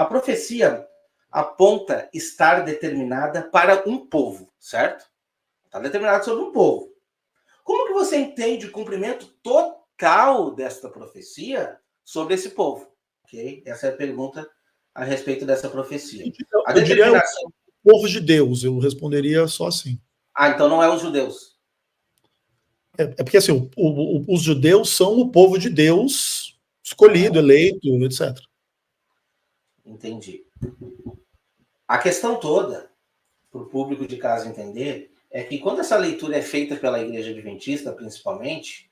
A profecia aponta estar determinada para um povo, certo? Está determinado sobre um povo. Como que você entende o cumprimento total desta profecia sobre esse povo? Ok? Essa é a pergunta a respeito dessa profecia. A Eu diria determinação... o povo de Deus, eu responderia só assim. Ah, então não é os judeus. É porque assim, os judeus são o povo de Deus escolhido, eleito, etc. Entendi. A questão toda, para o público de casa entender, é que quando essa leitura é feita pela Igreja Adventista, principalmente,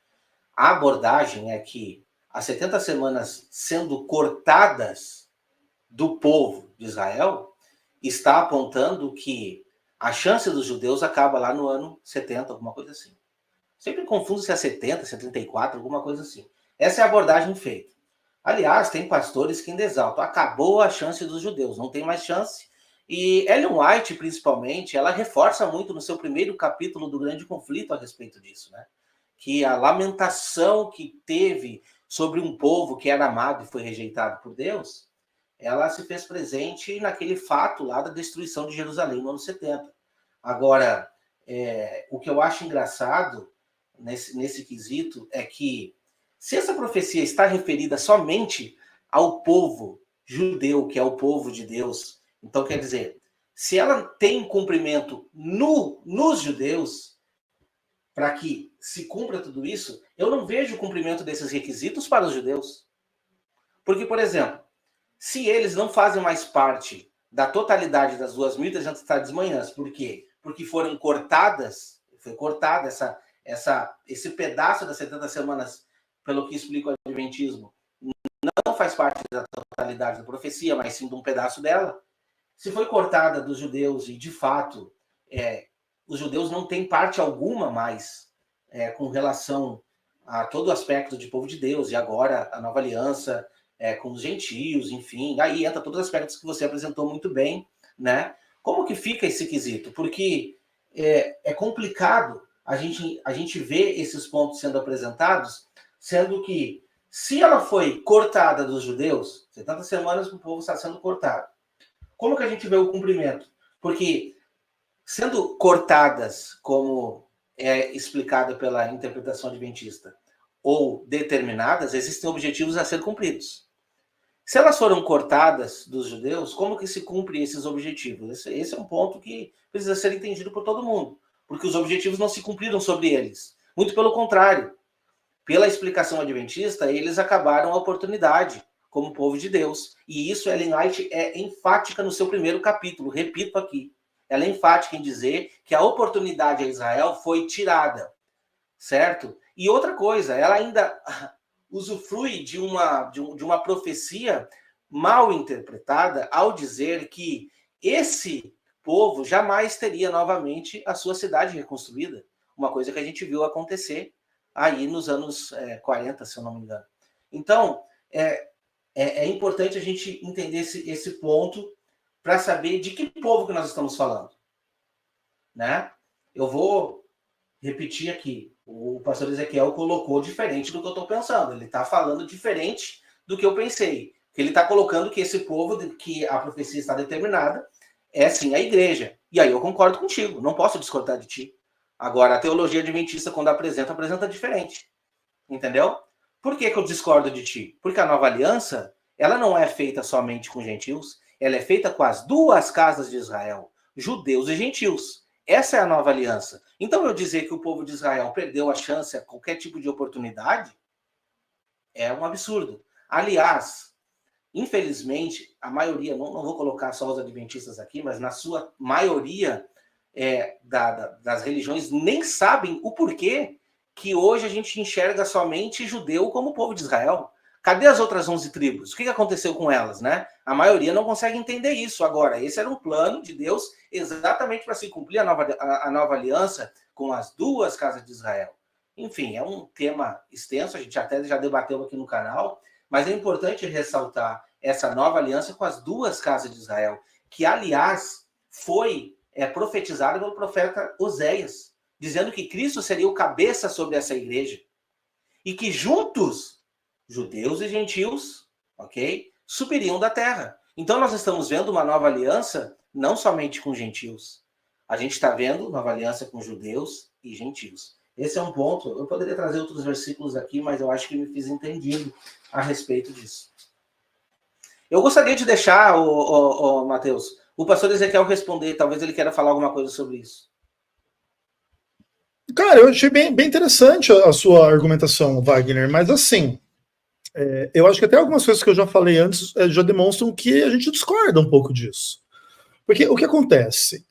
a abordagem é que as 70 semanas sendo cortadas do povo de Israel está apontando que a chance dos judeus acaba lá no ano 70, alguma coisa assim. Sempre confundo se é 70, 74, alguma coisa assim. Essa é a abordagem feita. Aliás, tem pastores que ainda exaltam. Acabou a chance dos judeus, não tem mais chance. E Ellen White, principalmente, ela reforça muito no seu primeiro capítulo do Grande Conflito a respeito disso, né? Que a lamentação que teve sobre um povo que era amado e foi rejeitado por Deus, ela se fez presente naquele fato lá da destruição de Jerusalém no ano 70. Agora, o que eu acho engraçado nesse quesito é que, se essa profecia está referida somente ao povo judeu, que é o povo de Deus, então quer dizer, se ela tem cumprimento nos judeus, para que se cumpra tudo isso, eu não vejo o cumprimento desses requisitos para os judeus. Porque, por exemplo, se eles não fazem mais parte da totalidade das 2.300 manhãs, por quê? Porque foram cortadas, foi cortada esse pedaço das 70 semanas, pelo que explica o Adventismo, não faz parte da totalidade da profecia, mas sim de um pedaço dela. Se foi cortada dos judeus e, de fato, os judeus não têm parte alguma mais com relação a todo o aspecto de povo de Deus, e agora a nova aliança com os gentios, enfim, aí entra todos os aspectos que você apresentou muito bem, né? Como que fica esse quesito? Porque é complicado a gente ver esses pontos sendo apresentados, sendo que, se ela foi cortada dos judeus, 70 semanas o povo está sendo cortado. Como que a gente vê o cumprimento? Porque, sendo cortadas, como é explicado pela interpretação adventista, ou determinadas, existem objetivos a ser cumpridos. Se elas foram cortadas dos judeus, como que se cumpre esses objetivos? Esse é um ponto que precisa ser entendido por todo mundo, porque os objetivos não se cumpriram sobre eles. Muito pelo contrário. Pela explicação adventista, eles acabaram a oportunidade como povo de Deus. E isso Ellen White é enfática no seu primeiro capítulo, repito aqui. Ela é enfática em dizer que a oportunidade a Israel foi tirada, certo? E outra coisa, ela ainda usufrui de uma profecia mal interpretada ao dizer que esse povo jamais teria novamente a sua cidade reconstruída. Uma coisa que a gente viu acontecer aí nos anos 40, se eu não me engano. Então, é importante a gente entender esse ponto para saber de que povo que nós estamos falando, né? Eu vou repetir aqui. O pastor Ezequiel colocou diferente do que eu estou pensando. Ele está falando diferente do que eu pensei. Ele está colocando que esse povo, que a profecia está determinada, é sim a igreja. E aí eu concordo contigo, não posso discordar de ti. Agora, a teologia adventista, quando apresenta diferente. Entendeu? Por que eu discordo de ti? Porque a nova aliança, ela não é feita somente com gentios, ela é feita com as duas casas de Israel, judeus e gentios. Essa é a nova aliança. Então, eu dizer que o povo de Israel perdeu a chance a qualquer tipo de oportunidade é um absurdo. Aliás, infelizmente, a maioria, não vou colocar só os adventistas aqui, mas na sua maioria das religiões nem sabem o porquê que hoje a gente enxerga somente judeu como povo de Israel. Cadê as outras 11 tribos? O que aconteceu com elas, né? A maioria não consegue entender isso. Agora, esse era um plano de Deus exatamente para se cumprir a nova aliança com as duas casas de Israel. Enfim, é um tema extenso, a gente até já debateu aqui no canal, mas é importante ressaltar essa nova aliança com as duas casas de Israel, que, aliás, foi profetizada pelo profeta Oséias, dizendo que Cristo seria o cabeça sobre essa igreja. E que juntos, judeus e gentios, ok, subiriam da terra. Então nós estamos vendo uma nova aliança não somente com gentios. A gente está vendo nova aliança com judeus e gentios. Esse é um ponto. Eu poderia trazer outros versículos aqui, mas eu acho que me fiz entendido a respeito disso. Eu gostaria de deixar, Mateus, o pastor Ezequiel responder. Talvez ele queira falar alguma coisa sobre isso. Cara, eu achei bem interessante a sua argumentação, Wagner, mas assim, eu acho que até algumas coisas que eu já falei antes já demonstram que a gente discorda um pouco disso. Porque o que acontece?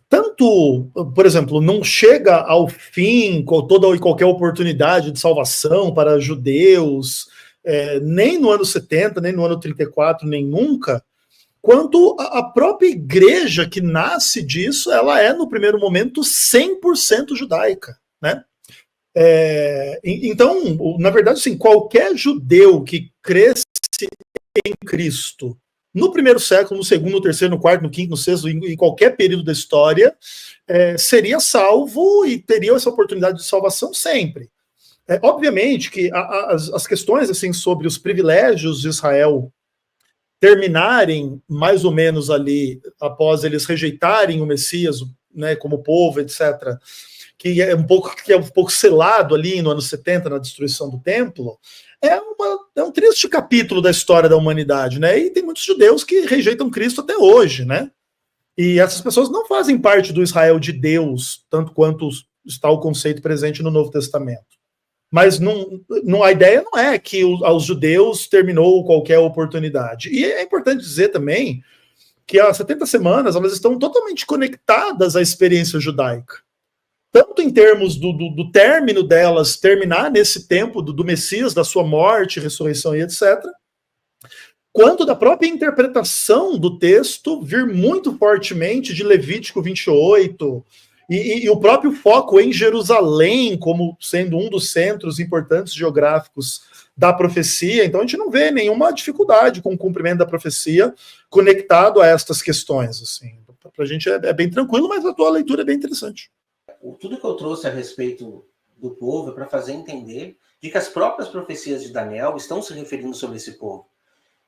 Tanto, por exemplo, não chega ao fim com toda e qualquer oportunidade de salvação para judeus, nem no ano 70, nem no ano 34, nem nunca, quanto a própria igreja que nasce disso, ela é, no primeiro momento, 100% judaica, né? Então, na verdade, assim, qualquer judeu que cresce em Cristo no primeiro século, no segundo, no terceiro, no quarto, no quinto, no sexto, em qualquer período da história, seria salvo e teria essa oportunidade de salvação sempre. Obviamente que as questões assim sobre os privilégios de Israel terminarem mais ou menos ali após eles rejeitarem o Messias, né, como povo, etc., que é um pouco selado ali no ano 70, na destruição do templo, é um triste capítulo da história da humanidade, né? E tem muitos judeus que rejeitam Cristo até hoje, né? E essas pessoas não fazem parte do Israel de Deus, tanto quanto está o conceito presente no Novo Testamento. Mas a ideia não é que aos judeus terminou qualquer oportunidade. E é importante dizer também que as 70 semanas elas estão totalmente conectadas à experiência judaica. Tanto em termos do término delas, terminar nesse tempo do Messias, da sua morte, ressurreição e etc., quanto da própria interpretação do texto vir muito fortemente de Levítico 28, e o próprio foco em Jerusalém como sendo um dos centros importantes geográficos da profecia. Então a gente não vê nenhuma dificuldade com o cumprimento da profecia conectado a estas questões. Assim. Para a gente é bem tranquilo, mas a tua leitura é bem interessante. Tudo que eu trouxe a respeito do povo é para fazer entender de que as próprias profecias de Daniel estão se referindo sobre esse povo.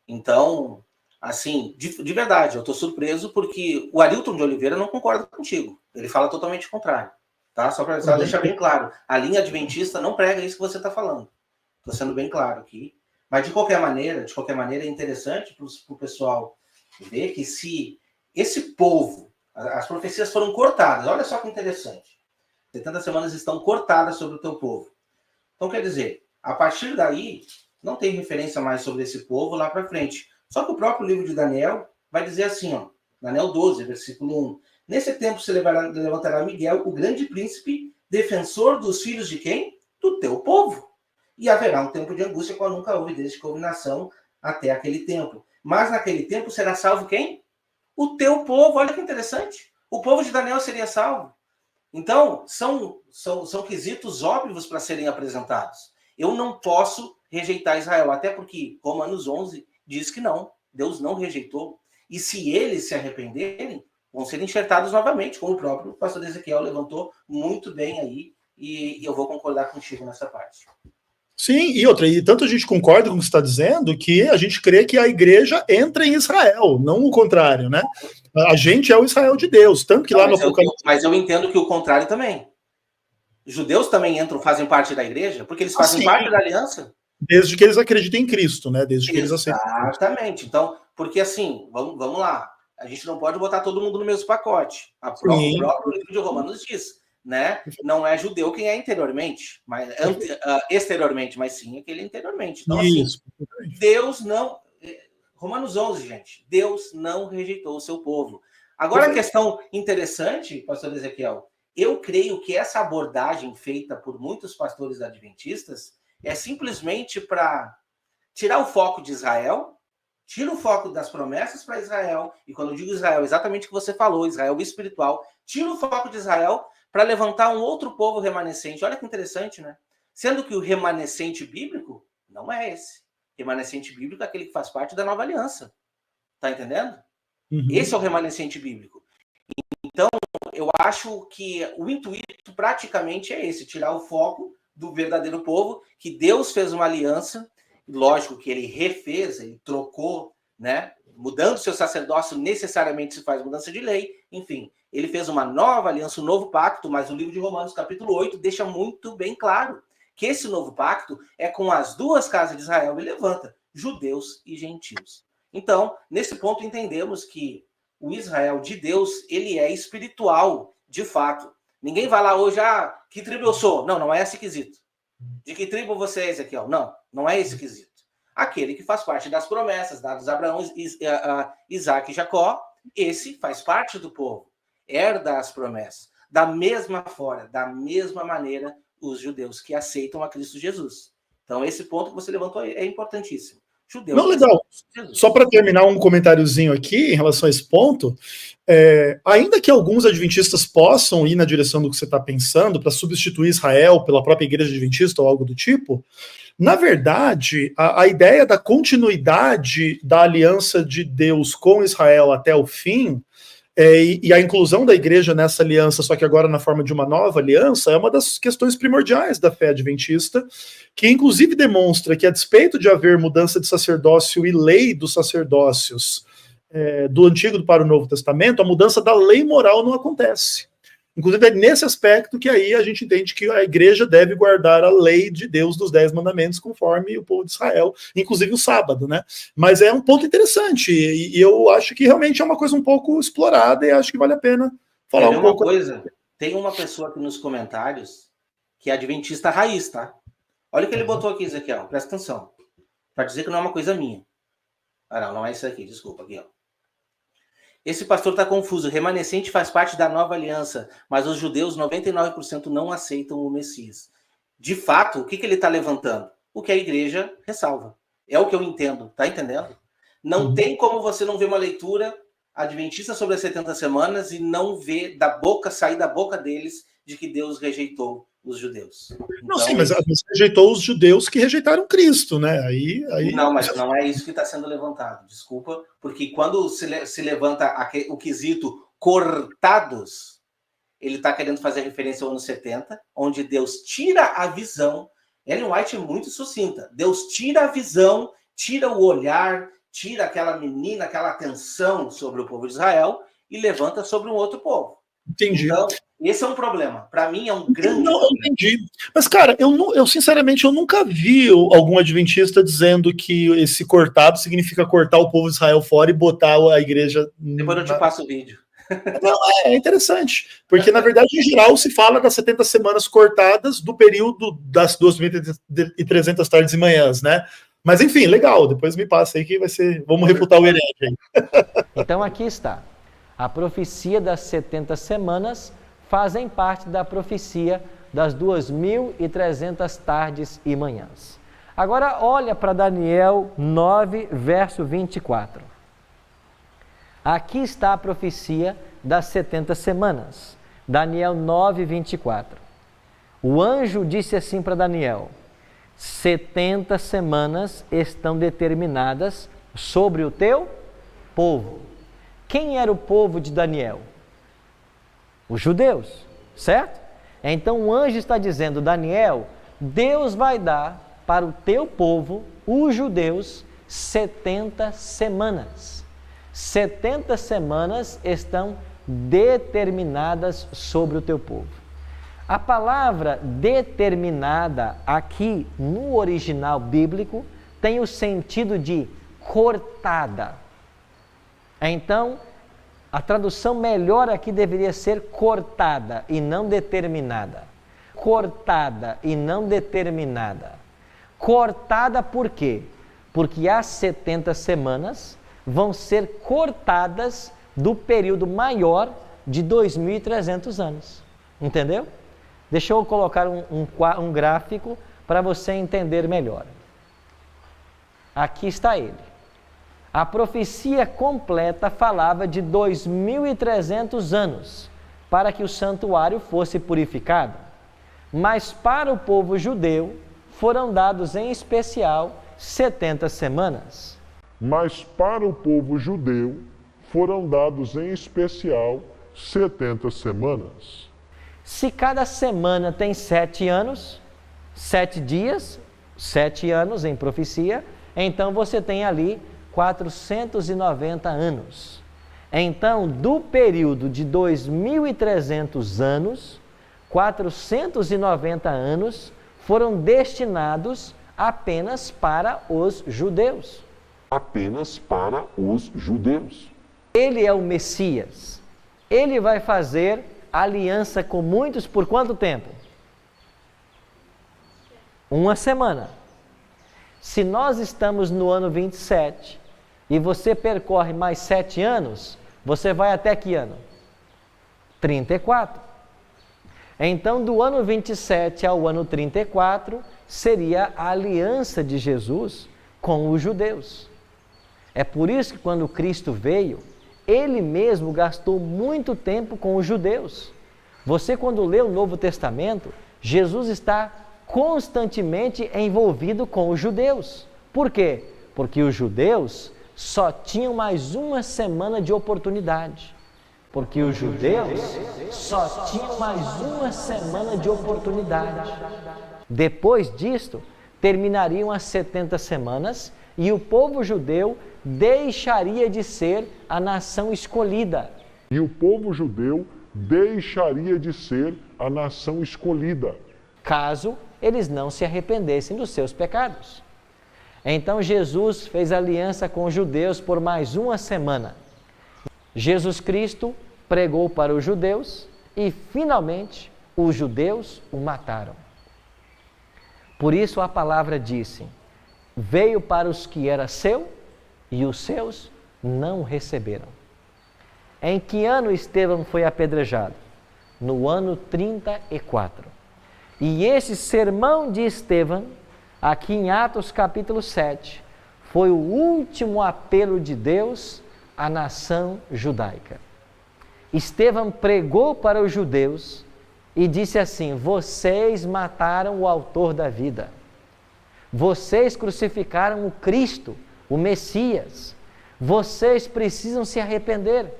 Então, assim, de verdade, eu estou surpreso porque o Arilton de Oliveira não concorda contigo. Ele fala totalmente o contrário. Tá? Só para deixar bem claro. A linha adventista não prega isso que você está falando. Estou sendo bem claro aqui. Mas, de qualquer maneira, é interessante para o pessoal ver que se esse povo, as profecias foram cortadas, olha só que interessante. 70 semanas estão cortadas sobre o teu povo. Então, quer dizer, a partir daí, não tem referência mais sobre esse povo lá para frente. Só que o próprio livro de Daniel vai dizer assim, ó, Daniel 12, versículo 1. Nesse tempo se levantará Miguel, o grande príncipe, defensor dos filhos de quem? Do teu povo. E haverá um tempo de angústia qual nunca houve desde que houve nação até aquele tempo. Mas naquele tempo será salvo quem? O teu povo. Olha que interessante. O povo de Daniel seria salvo. Então, são quesitos óbvios para serem apresentados. Eu não posso rejeitar Israel, até porque Romanos 11 diz que não, Deus não rejeitou. E se eles se arrependerem, vão ser enxertados novamente, como o próprio pastor Ezequiel levantou muito bem aí, e eu vou concordar contigo nessa parte. Sim, e tanto a gente concorda com o que você está dizendo, que a gente crê que a igreja entra em Israel, não o contrário, né? A gente é o Israel de Deus, tanto que lá no Apocalipse... Mas eu entendo que o contrário também. Judeus também fazem parte da igreja, porque eles fazem parte da aliança. Desde que eles acreditem em Cristo, né? Desde que eles aceitem. Exatamente. Então, porque assim, vamos lá. A gente não pode botar todo mundo no mesmo pacote. O próprio livro de Romanos diz, né? Não é judeu quem é interiormente, mas exteriormente, mas sim aquele interiormente. Então, assim, Deus não... Romanos 11, gente. Deus não rejeitou o seu povo. Agora, a questão interessante, pastor Ezequiel, eu creio que essa abordagem feita por muitos pastores adventistas é simplesmente para tirar o foco de Israel, tira o foco das promessas para Israel, e quando eu digo Israel, exatamente o que você falou, Israel espiritual, tira o foco de Israel para levantar um outro povo remanescente. Olha que interessante, né? Sendo que o remanescente bíblico não é esse. Remanescente bíblico é aquele que faz parte da nova aliança. Tá entendendo? Uhum. Esse é o remanescente bíblico. Então, eu acho que o intuito praticamente é esse, tirar o foco do verdadeiro povo, que Deus fez uma aliança, lógico que ele refez, ele trocou né? Mudando seu sacerdócio, necessariamente se faz mudança de lei. Enfim, ele fez uma nova aliança, um novo pacto, mas o livro de Romanos, capítulo 8, deixa muito bem claro que esse novo pacto é com as duas casas de Israel e levanta judeus e gentios. Então, nesse ponto, entendemos que o Israel de Deus, ele é espiritual, de fato. Ninguém vai lá hoje, que tribo eu sou? Não, não é esse quesito. De que tribo você é, Ezequiel? Não, não é esse quesito. Aquele que faz parte das promessas dadas a Abraão, Isaac e Jacó, esse faz parte do povo, herda as promessas. Da mesma forma, da mesma maneira, os judeus que aceitam a Cristo Jesus. Então, esse ponto que você levantou é importantíssimo. Judeus. Não, legal. Só para terminar um comentáriozinho aqui em relação a esse ponto, ainda que alguns adventistas possam ir na direção do que você está pensando, para substituir Israel pela própria igreja adventista ou algo do tipo, na verdade, a ideia da continuidade da aliança de Deus com Israel até o fim, e a inclusão da igreja nessa aliança, só que agora na forma de uma nova aliança, é uma das questões primordiais da fé adventista, que inclusive demonstra que, a despeito de haver mudança de sacerdócio e lei dos sacerdócios do Antigo para o Novo Testamento, a mudança da lei moral não acontece. Inclusive, é nesse aspecto que aí a gente entende que a igreja deve guardar a lei de Deus dos 10 mandamentos, conforme o povo de Israel, inclusive o sábado, né? Mas é um ponto interessante, e eu acho que realmente é uma coisa um pouco explorada, e acho que vale a pena falar um pouco. Tem uma pessoa aqui nos comentários que é adventista raiz, tá? Olha o que ele botou aqui, Ezequiel, presta atenção, para dizer que não é uma coisa minha. Não é isso aqui, desculpa, aqui, ó. Esse pastor está confuso. O remanescente faz parte da nova aliança, mas os judeus, 99%, não aceitam o Messias. De fato, o que ele está levantando? O que a igreja ressalva. É o que eu entendo. Tá entendendo? Não tem como você não ver uma leitura adventista sobre as 70 semanas e não ver sair da boca deles de que Deus rejeitou os judeus. Não, sim, mas rejeitou os judeus que rejeitaram Cristo, né? Não, mas não é isso que está sendo levantado, desculpa, porque quando se levanta o quesito cortados, ele está querendo fazer referência ao ano 70, onde Deus tira a visão. Ellen White é muito sucinta. Deus tira a visão, tira o olhar, tira aquela menina, aquela atenção sobre o povo de Israel e levanta sobre um outro povo. Entendi. Então, esse é um problema. Para mim, é um grande problema. Eu entendi. Mas, cara, eu sinceramente, eu nunca vi algum adventista dizendo que esse cortado significa cortar o povo de Israel fora e botar a igreja... Depois eu te passo o vídeo. Não, é interessante. Porque, na verdade, em geral, se fala das 70 semanas cortadas do período das 2.300 tardes e manhãs, né? Mas, enfim, legal. Depois me passa aí que vai ser... Vamos refutar o herege aí. Então, aqui está. A profecia das 70 semanas fazem parte da profecia das 2.300 tardes e manhãs. Agora, olha para Daniel 9, verso 24. Aqui está a profecia das 70 semanas. Daniel 9, 24. O anjo disse assim para Daniel: 70 semanas estão determinadas sobre o teu povo. Quem era o povo de Daniel? Os judeus, certo? Então o anjo está dizendo: Daniel, Deus vai dar para o teu povo, os judeus, 70 semanas. 70 semanas estão determinadas sobre o teu povo. A palavra determinada aqui no original bíblico tem o sentido de cortada. Então, a tradução melhor aqui deveria ser cortada e não determinada. Cortada e não determinada. Cortada por quê? Porque as 70 semanas vão ser cortadas do período maior de 2.300 anos. Entendeu? Deixa eu colocar um gráfico para você entender melhor. Aqui está ele. A profecia completa falava de 2.300 anos para que o santuário fosse purificado. Mas para o povo judeu foram dados em especial 70 semanas. Mas para o povo judeu foram dados em especial 70 semanas. Se cada semana tem 7 anos, 7 dias, 7 anos em profecia, então você tem ali 490 anos. Então, do período de 2.300 anos, 490 anos foram destinados apenas para os judeus. Apenas para os judeus. Ele é o Messias. Ele vai fazer aliança com muitos por quanto tempo? Uma semana. Se nós estamos no ano 27 e você percorre mais 7 anos, você vai até que ano? 34. Então, do ano 27 ao ano 34, seria a aliança de Jesus com os judeus. É por isso que quando Cristo veio, Ele mesmo gastou muito tempo com os judeus. Você, quando lê o Novo Testamento, Jesus está constantemente envolvido com os judeus. Por quê? Porque os judeus só tinham mais uma semana de oportunidade. Porque os judeus só tinham mais uma semana de oportunidade. Depois disto, terminariam as 70 semanas e o povo judeu deixaria de ser a nação escolhida. E o povo judeu deixaria de ser a nação escolhida, caso eles não se arrependessem dos seus pecados. Então Jesus fez aliança com os judeus por mais uma semana. Jesus Cristo pregou para os judeus e, finalmente, os judeus o mataram. Por isso a palavra disse: veio para os que era seu e os seus não o receberam. Em que ano Estevão foi apedrejado? No ano 34. E esse sermão de Estevão, aqui em Atos capítulo 7, foi o último apelo de Deus à nação judaica. Estevão pregou para os judeus e disse assim: vocês mataram o autor da vida. Vocês crucificaram o Cristo, o Messias. Vocês precisam se arrepender.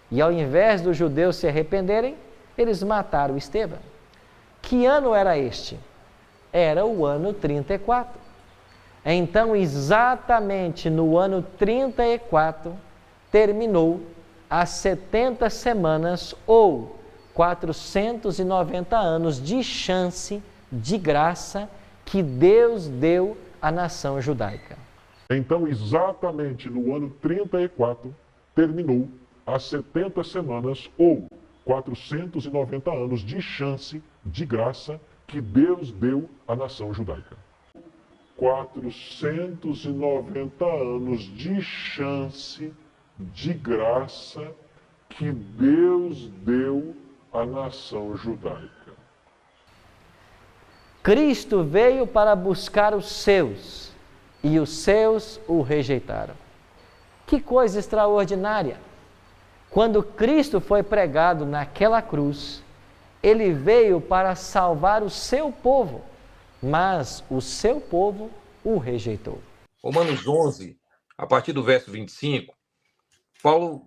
E ao invés dos judeus se arrependerem, eles mataram Estevão. Que ano era este? Era o ano 34. Então, exatamente no ano 34, terminou as 70 semanas ou 490 anos de chance, de graça, que Deus deu à nação judaica. Então, exatamente no ano 34, terminou as 70 semanas ou 490 anos de chance, de graça, que Deus deu à nação judaica. 490 anos de chance, de graça, que Deus deu à nação judaica. Cristo veio para buscar os seus, e os seus o rejeitaram. Que coisa extraordinária! Quando Cristo foi pregado naquela cruz, Ele veio para salvar o seu povo, mas o seu povo o rejeitou. Romanos 11, a partir do verso 25, Paulo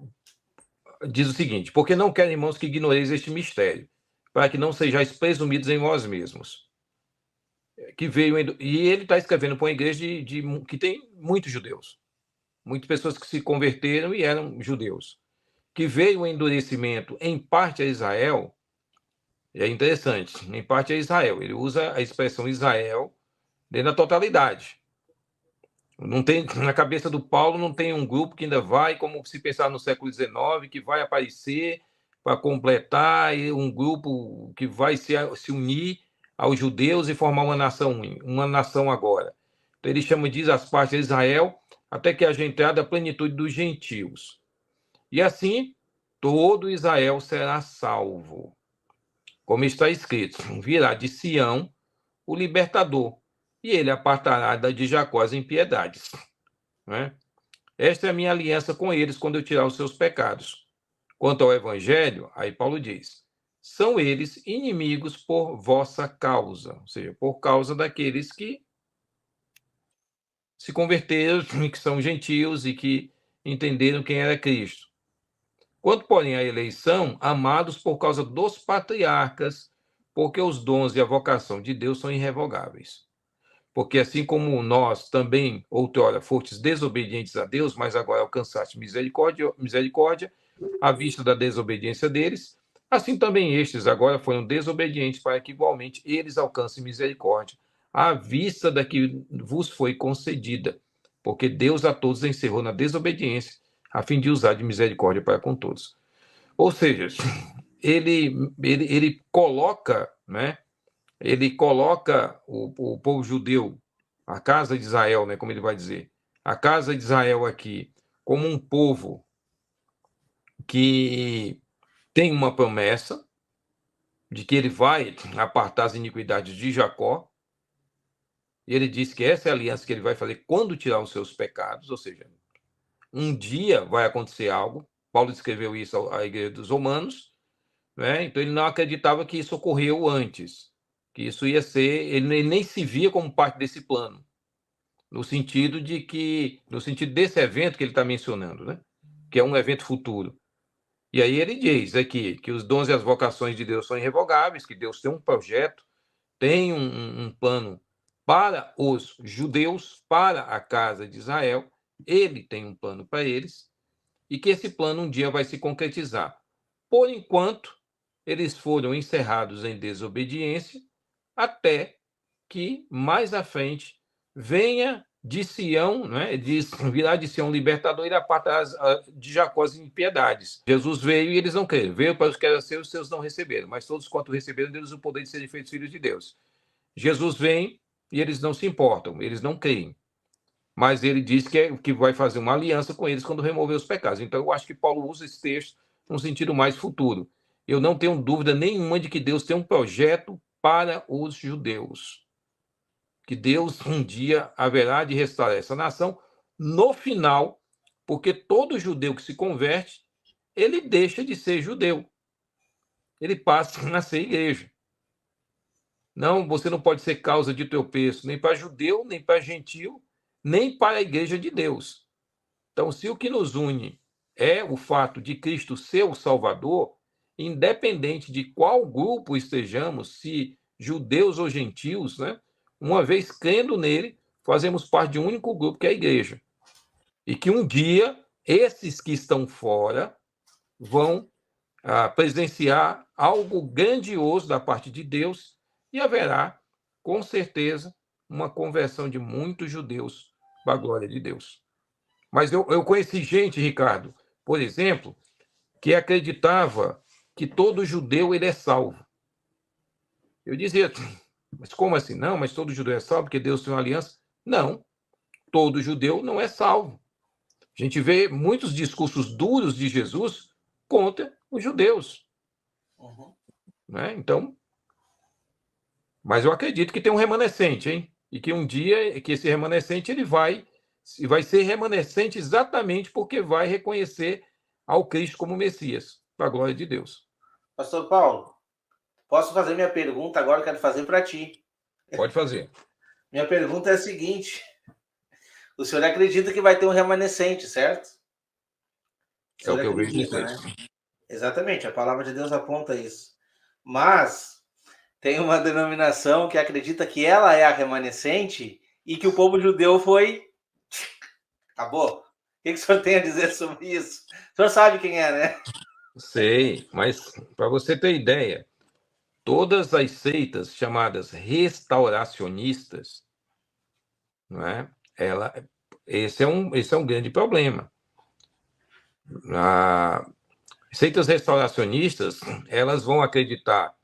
diz o seguinte: porque não quero, irmãos, que ignoreis este mistério, para que não sejais presumidos em vós mesmos. Que veio, e ele está escrevendo para uma igreja que tem muitos judeus, muitas pessoas que se converteram e eram judeus. Que veio o endurecimento em parte a Israel, e é interessante, em parte a Israel, ele usa a expressão Israel dentro da totalidade. Não tem, na cabeça do Paulo não tem um grupo que ainda vai, como se pensar no século XIX, que vai aparecer para completar, e um grupo que vai se unir aos judeus e formar uma nação agora. Então ele chama, diz as partes de Israel, até que haja entrada a plenitude dos gentios. E assim, todo Israel será salvo. Como está escrito, virá de Sião o libertador, e ele apartará de Jacó as impiedades. Né? Esta é a minha aliança com eles quando eu tirar os seus pecados. Quanto ao evangelho, aí Paulo diz, são eles inimigos por vossa causa, ou seja, por causa daqueles que se converteram, que são gentios e que entenderam quem era Cristo. Quanto, porém, à eleição, amados por causa dos patriarcas, porque os dons e a vocação de Deus são irrevogáveis. Porque assim como nós também, outrora, fostes desobedientes a Deus, mas agora alcançaste misericórdia à vista da desobediência deles, assim também estes agora foram desobedientes para que igualmente eles alcancem misericórdia à vista da que vos foi concedida, porque Deus a todos encerrou na desobediência, a fim de usar de misericórdia para com todos. Ou seja, ele coloca, né? Ele coloca o povo judeu, a casa de Israel, né, como ele vai dizer, a casa de Israel aqui, como um povo que tem uma promessa de que ele vai apartar as iniquidades de Jacó. E ele diz que essa é a aliança que ele vai fazer quando tirar os seus pecados, ou seja, um dia vai acontecer algo. Paulo escreveu isso à igreja dos romanos, né? Então ele não acreditava que isso ocorreu antes, que isso ia ser, ele nem se via como parte desse plano, no sentido desse evento que ele está mencionando, né? Que é um evento futuro. E aí ele diz aqui que os dons e as vocações de Deus são irrevogáveis, que Deus tem um projeto, tem um plano para os judeus, para a casa de Israel, ele tem um plano para eles, e que esse plano um dia vai se concretizar. Por enquanto, eles foram encerrados em desobediência, até que mais à frente venha de Sião, né, virá de Sião libertador e apartar de Jacó as impiedades. Jesus veio e eles não creram. Veio para os que eram seus, os seus não receberam. Mas todos quanto receberam, deles o poder de serem feitos filhos de Deus. Jesus vem e eles não se importam, eles não creem. Mas ele diz que vai fazer uma aliança com eles quando remover os pecados. Então eu acho que Paulo usa esse texto num sentido mais futuro. Eu não tenho dúvida nenhuma de que Deus tem um projeto para os judeus. Que Deus um dia haverá de restaurar essa nação no final, porque todo judeu que se converte, ele deixa de ser judeu. Ele passa a ser igreja. Não, você não pode ser causa de tropeço, nem para judeu, nem para gentil, nem para a igreja de Deus. Então, se o que nos une é o fato de Cristo ser o Salvador, independente de qual grupo estejamos, se judeus ou gentios, né, uma vez crendo nele, fazemos parte de um único grupo, que é a igreja. E que um dia, esses que estão fora vão presenciar algo grandioso da parte de Deus, e haverá, com certeza, uma conversão de muitos judeus para a glória de Deus. Mas eu conheci gente, Ricardo, por exemplo, que acreditava que todo judeu ele é salvo. Eu dizia, mas como assim? Não, mas todo judeu é salvo porque Deus tem uma aliança? Não, todo judeu não é salvo. A gente vê muitos discursos duros de Jesus contra os judeus. Uhum. Né? Então, mas eu acredito que tem um remanescente, hein? E que um dia, que esse remanescente ele vai ser remanescente exatamente porque vai reconhecer ao Cristo como Messias, para a glória de Deus. Pastor Paulo, posso fazer minha pergunta agora? Eu quero fazer para ti. Pode fazer. Minha pergunta é a seguinte: o senhor acredita que vai ter um remanescente, certo? É o que eu vejo nisso. Né? Exatamente, a palavra de Deus aponta isso. Mas tem uma denominação que acredita que ela é a remanescente e que o povo judeu foi... Acabou. O que o senhor tem a dizer sobre isso? O senhor sabe quem é, né? Sei, mas para você ter ideia, todas as seitas chamadas restauracionistas, não é? Esse é um grande problema. Seitas restauracionistas, elas vão acreditar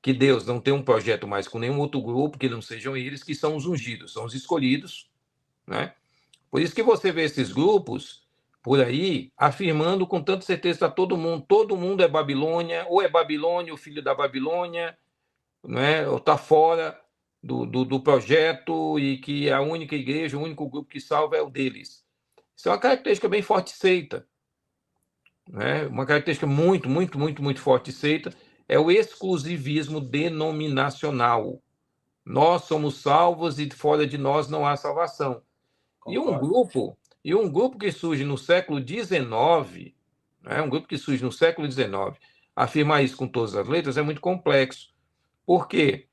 que Deus não tem um projeto mais com nenhum outro grupo, que não sejam eles, que são os ungidos, são os escolhidos, né? Por isso que você vê esses grupos por aí afirmando com tanta certeza para todo mundo é Babilônia, ou é Babilônia, o filho da Babilônia, né? Ou está fora do projeto, e que a única igreja, o único grupo que salva é o deles. Isso é uma característica bem forte de seita. Né? Uma característica muito, muito, muito, muito forte de seita é o exclusivismo denominacional. Nós somos salvos e fora de nós não há salvação. Concordo. E um grupo que surge no século XIX, né? Um grupo que surge no século XIX, afirmar isso com todas as letras é muito complexo. Por quê?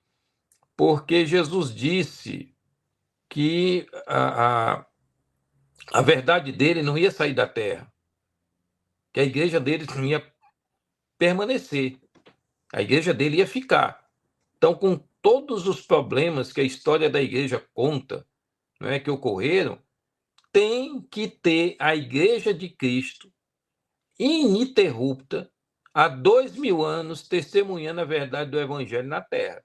Porque Jesus disse que a verdade dele não ia sair da terra, que a igreja dele não ia permanecer, a igreja dele ia ficar. Então, com todos os problemas que a história da igreja conta, não é, que ocorreram, tem que ter a igreja de Cristo ininterrupta há 2000 anos testemunhando a verdade do evangelho na terra.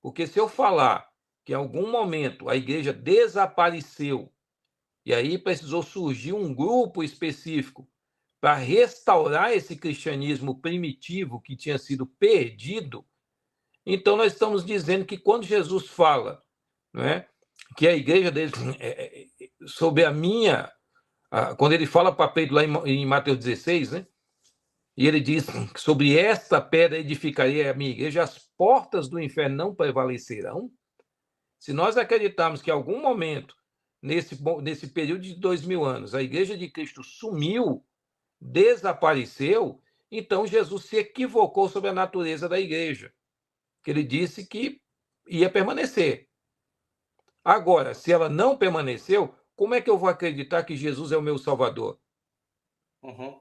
Porque se eu falar que em algum momento a igreja desapareceu e aí precisou surgir um grupo específico para restaurar esse cristianismo primitivo que tinha sido perdido, então nós estamos dizendo que quando Jesus fala, não é, que a igreja dele, sobre a minha, quando ele fala para Pedro lá em Mateus 16, né, e ele diz que sobre esta pedra edificarei a minha igreja, as portas do inferno não prevalecerão. Se nós acreditarmos que em algum momento, nesse período de 2000 anos, a igreja de Cristo sumiu, desapareceu, então Jesus se equivocou sobre a natureza da igreja, que ele disse que ia permanecer. Agora, se ela não permaneceu, como é que eu vou acreditar que Jesus é o meu Salvador? Uhum.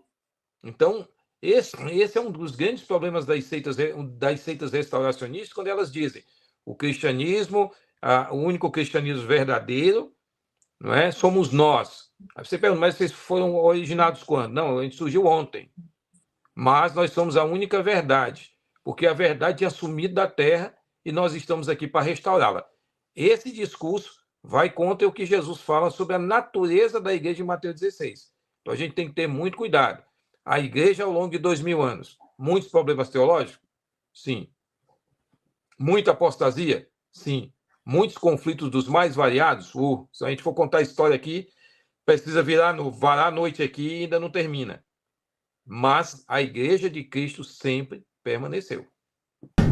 Então, esse é um dos grandes problemas das seitas restauracionistas, quando elas dizem o cristianismo, o único cristianismo verdadeiro, não é? Somos nós. Aí você pergunta, mas vocês foram originados quando? Não, a gente surgiu ontem. Mas nós somos a única verdade, porque a verdade é sumido da terra e nós estamos aqui para restaurá-la. Esse discurso vai contra o que Jesus fala sobre a natureza da igreja em Mateus 16. Então a gente tem que ter muito cuidado. A igreja ao longo de 2000 anos, muitos problemas teológicos? Sim. Muita apostasia? Sim. Muitos conflitos dos mais variados? Se a gente for contar a história aqui, precisa varar a noite aqui e ainda não termina. Mas a igreja de Cristo sempre permaneceu.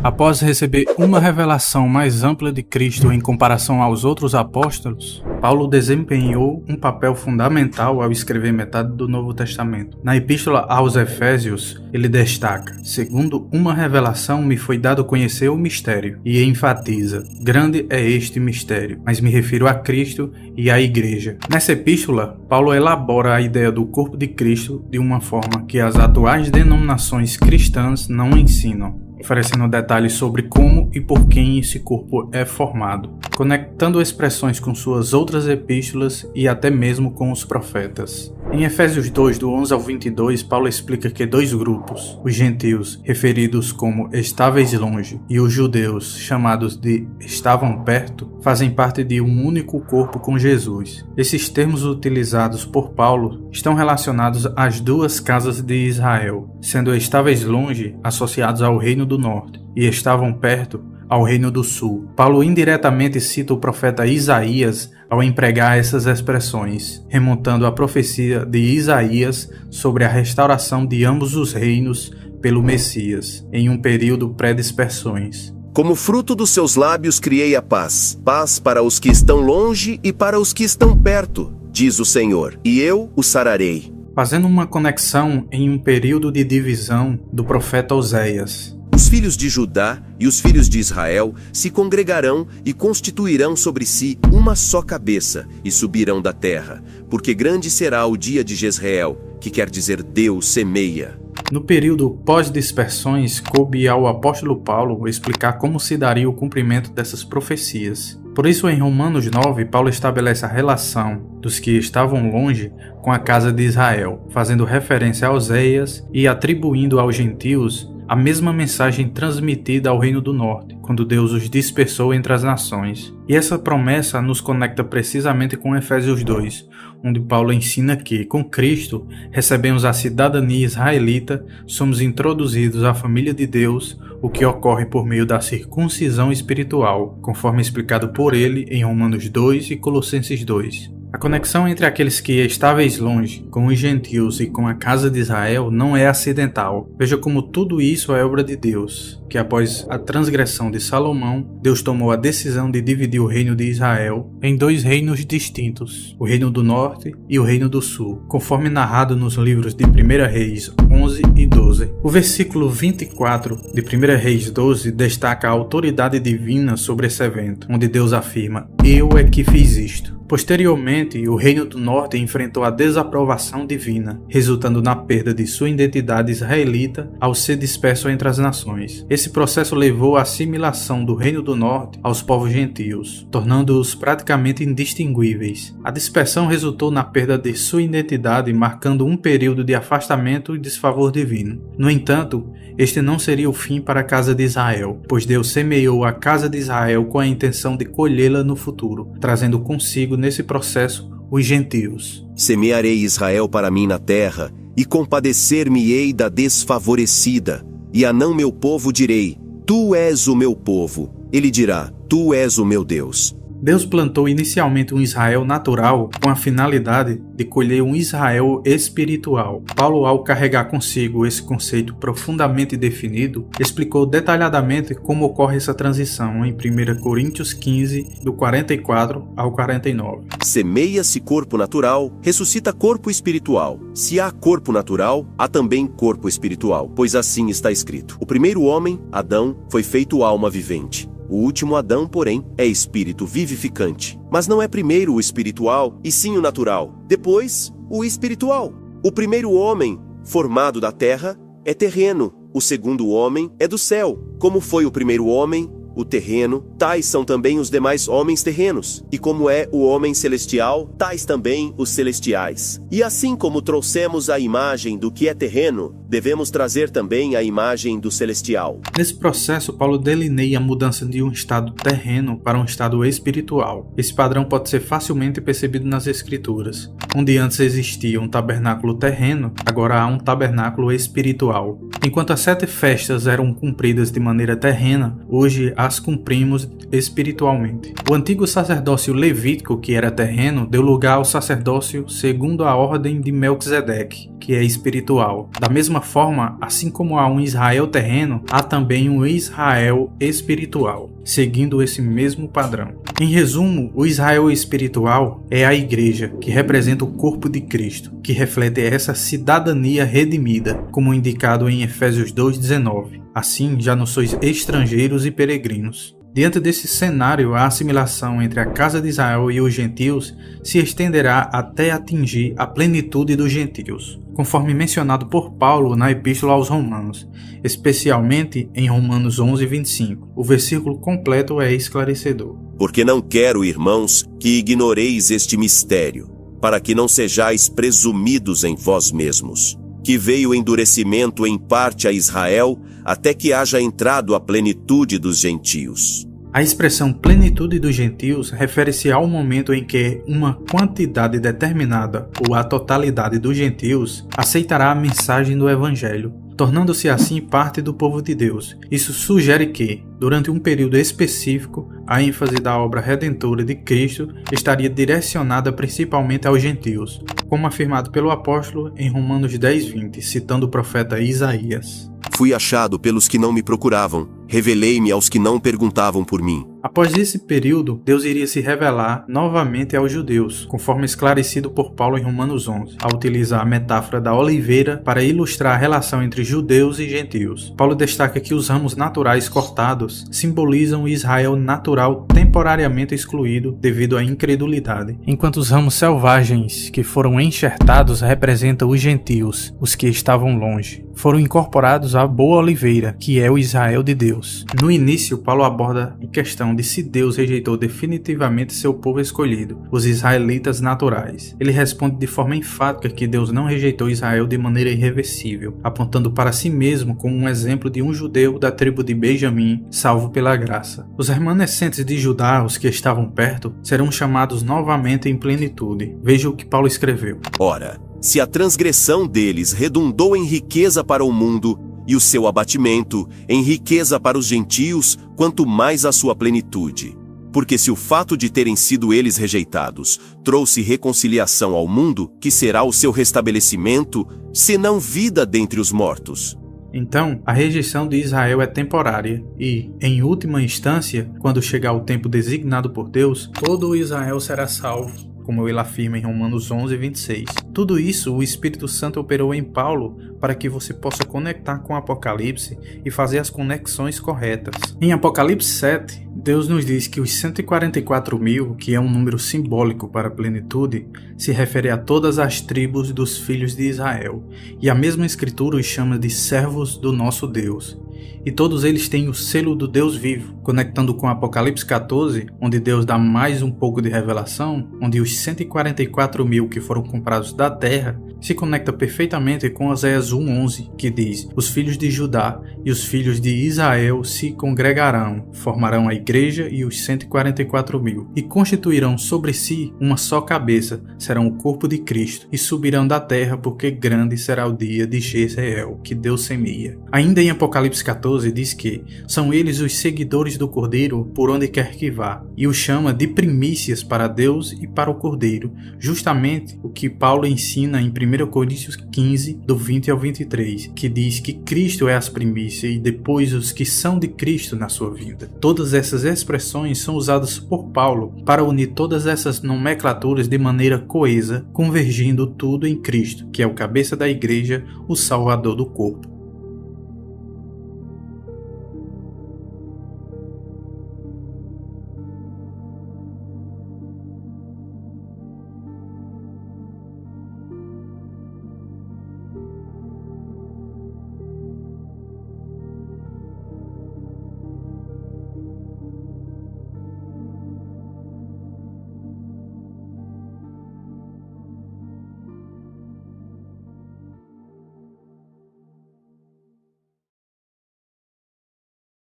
Após receber uma revelação mais ampla de Cristo em comparação aos outros apóstolos, Paulo desempenhou um papel fundamental ao escrever metade do Novo Testamento. Na Epístola aos Efésios, ele destaca: segundo uma revelação me foi dado conhecer o mistério, e enfatiza: grande é este mistério, mas me refiro a Cristo e à Igreja. Nessa epístola, Paulo elabora a ideia do corpo de Cristo de uma forma que as atuais denominações cristãs não ensinam, oferecendo detalhes sobre como e por quem esse corpo é formado, conectando expressões com suas outras epístolas e até mesmo com os profetas. Em Efésios 2, do 11 ao 22, Paulo explica que dois grupos, os gentios, referidos como estáveis longe, e os judeus, chamados de estavam perto, fazem parte de um único corpo com Jesus. Esses termos utilizados por Paulo estão relacionados às duas casas de Israel, sendo estáveis longe associados ao reino do norte e estavam perto ao reino do sul. Paulo indiretamente cita o profeta Isaías ao empregar essas expressões, remontando à profecia de Isaías sobre a restauração de ambos os reinos pelo Messias, em um período pré-dispersões. Como fruto dos seus lábios criei a paz, paz para os que estão longe e para os que estão perto, diz o Senhor, e eu o sararei. Fazendo uma conexão em um período de divisão do profeta Oséias. Os filhos de Judá e os filhos de Israel se congregarão e constituirão sobre si uma só cabeça e subirão da terra, porque grande será o dia de Jezreel, que quer dizer Deus semeia. No período pós-dispersões, coube ao apóstolo Paulo explicar como se daria o cumprimento dessas profecias. Por isso, em Romanos 9, Paulo estabelece a relação dos que estavam longe com a casa de Israel, fazendo referência a Oséias e atribuindo aos gentios a mesma mensagem transmitida ao Reino do Norte, quando Deus os dispersou entre as nações. E essa promessa nos conecta precisamente com Efésios 2, onde Paulo ensina que, com Cristo, recebemos a cidadania israelita, somos introduzidos à família de Deus, o que ocorre por meio da circuncisão espiritual, conforme explicado por ele em Romanos 2 e Colossenses 2. A conexão entre aqueles que estáveis longe, com os gentios e com a casa de Israel, não é acidental. Veja como tudo isso é obra de Deus, que após a transgressão de Salomão, Deus tomou a decisão de dividir o reino de Israel em dois reinos distintos, o reino do norte e o reino do sul, conforme narrado nos livros de 1 Reis 11 e 12. O versículo 24 de 1 Reis 12 destaca a autoridade divina sobre esse evento, onde Deus afirma: "Eu é que fiz isto." Posteriormente, o Reino do Norte enfrentou a desaprovação divina, resultando na perda de sua identidade israelita ao ser disperso entre as nações. Esse processo levou à assimilação do Reino do Norte aos povos gentios, tornando-os praticamente indistinguíveis. A dispersão resultou na perda de sua identidade, marcando um período de afastamento e desfavor divino. No entanto, este não seria o fim para a casa de Israel, pois Deus semeou a casa de Israel com a intenção de colhê-la no futuro, trazendo consigo nesse processo os gentios. Semearei Israel para mim na terra, e compadecer-me-ei da desfavorecida. E a não meu povo direi: Tu és o meu povo. Ele dirá: Tu és o meu Deus. Deus plantou inicialmente um Israel natural com a finalidade de colher um Israel espiritual. Paulo, ao carregar consigo esse conceito profundamente definido, explicou detalhadamente como ocorre essa transição em 1 Coríntios 15, do 44 ao 49. Semeia-se corpo natural, ressuscita corpo espiritual. Se há corpo natural, há também corpo espiritual, pois assim está escrito: O primeiro homem, Adão, foi feito alma vivente. O último Adão, porém, é espírito vivificante. Mas não é primeiro o espiritual, e sim o natural. Depois, o espiritual. O primeiro homem, formado da terra, é terreno. O segundo homem é do céu. Como foi o primeiro homem, o terreno, tais são também os demais homens terrenos. E como é o homem celestial, tais também os celestiais. E assim como trouxemos a imagem do que é terreno, devemos trazer também a imagem do celestial. Nesse processo, Paulo delineia a mudança de um estado terreno para um estado espiritual. Esse padrão pode ser facilmente percebido nas Escrituras. Onde antes existia um tabernáculo terreno, agora há um tabernáculo espiritual. Enquanto as 7 festas eram cumpridas de maneira terrena, hoje as cumprimos espiritualmente. O antigo sacerdócio levítico, que era terreno, deu lugar ao sacerdócio segundo a ordem de Melquisedeque, que é espiritual. Da mesma forma, assim como há um Israel terreno, há também um Israel espiritual, seguindo esse mesmo padrão. Em resumo, o Israel espiritual é a igreja, que representa o corpo de Cristo, que reflete essa cidadania redimida, como indicado em Efésios 2,19. Assim, já não sois estrangeiros e peregrinos. Diante desse cenário, a assimilação entre a casa de Israel e os gentios se estenderá até atingir a plenitude dos gentios, conforme mencionado por Paulo na Epístola aos Romanos, especialmente em Romanos 11:25. O versículo completo é esclarecedor. Porque não quero, irmãos, que ignoreis este mistério, para que não sejais presumidos em vós mesmos, que veio endurecimento em parte a Israel, até que haja entrado a plenitude dos gentios. A expressão plenitude dos gentios refere-se ao momento em que uma quantidade determinada, ou a totalidade dos gentios, aceitará a mensagem do Evangelho, tornando-se assim parte do povo de Deus. Isso sugere que, durante um período específico, a ênfase da obra redentora de Cristo estaria direcionada principalmente aos gentios, como afirmado pelo apóstolo em Romanos 10:20, citando o profeta Isaías. Fui achado pelos que não me procuravam, revelei-me aos que não perguntavam por mim. Após esse período, Deus iria se revelar novamente aos judeus, conforme esclarecido por Paulo em Romanos 11, ao utilizar a metáfora da oliveira para ilustrar a relação entre judeus e gentios. Paulo destaca que os ramos naturais cortados simbolizam o Israel natural temporariamente excluído devido à incredulidade, enquanto os ramos selvagens que foram enxertados representam os gentios, os que estavam longe. Foram incorporados à boa oliveira, que é o Israel de Deus. No início, Paulo aborda a questão de se Deus rejeitou definitivamente seu povo escolhido, os israelitas naturais. Ele responde de forma enfática que Deus não rejeitou Israel de maneira irreversível, apontando para si mesmo como um exemplo de um judeu da tribo de Benjamim, salvo pela graça. Os remanescentes de Judá, os que estavam perto, serão chamados novamente em plenitude. Veja o que Paulo escreveu. Ora, se a transgressão deles redundou em riqueza para o mundo, e o seu abatimento em riqueza para os gentios, quanto mais a sua plenitude. Porque se o fato de terem sido eles rejeitados trouxe reconciliação ao mundo, que será o seu restabelecimento, senão vida dentre os mortos? Então, a rejeição de Israel é temporária e, em última instância, quando chegar o tempo designado por Deus, todo Israel será salvo, como ele afirma em Romanos 11:26. Tudo isso o Espírito Santo operou em Paulo para que você possa conectar com o Apocalipse e fazer as conexões corretas. Em Apocalipse 7, Deus nos diz que os 144.000, que é um número simbólico para a plenitude, se refere a todas as tribos dos filhos de Israel, e a mesma escritura os chama de servos do nosso Deus. E todos eles têm o selo do Deus vivo, conectando com Apocalipse 14, onde Deus dá mais um pouco de revelação, onde os 144.000 que foram comprados da terra se conecta perfeitamente com Oséias 1:11, que diz: os filhos de Judá e os filhos de Israel se congregarão, formarão a igreja e os 144.000, e constituirão sobre si uma só cabeça, serão o corpo de Cristo, e subirão da terra, porque grande será o dia de Jezreel, que Deus semeia. Ainda em Apocalipse 14 diz que são eles os seguidores do Cordeiro por onde quer que vá, e o chama de primícias para Deus e para o Cordeiro, justamente o que Paulo ensina em 1 Coríntios 15, do 20 ao 23, que diz que Cristo é as primícias e depois os que são de Cristo na sua vida. Todas essas expressões são usadas por Paulo para unir todas essas nomenclaturas de maneira coesa, convergindo tudo em Cristo, que é o cabeça da igreja, o salvador do corpo.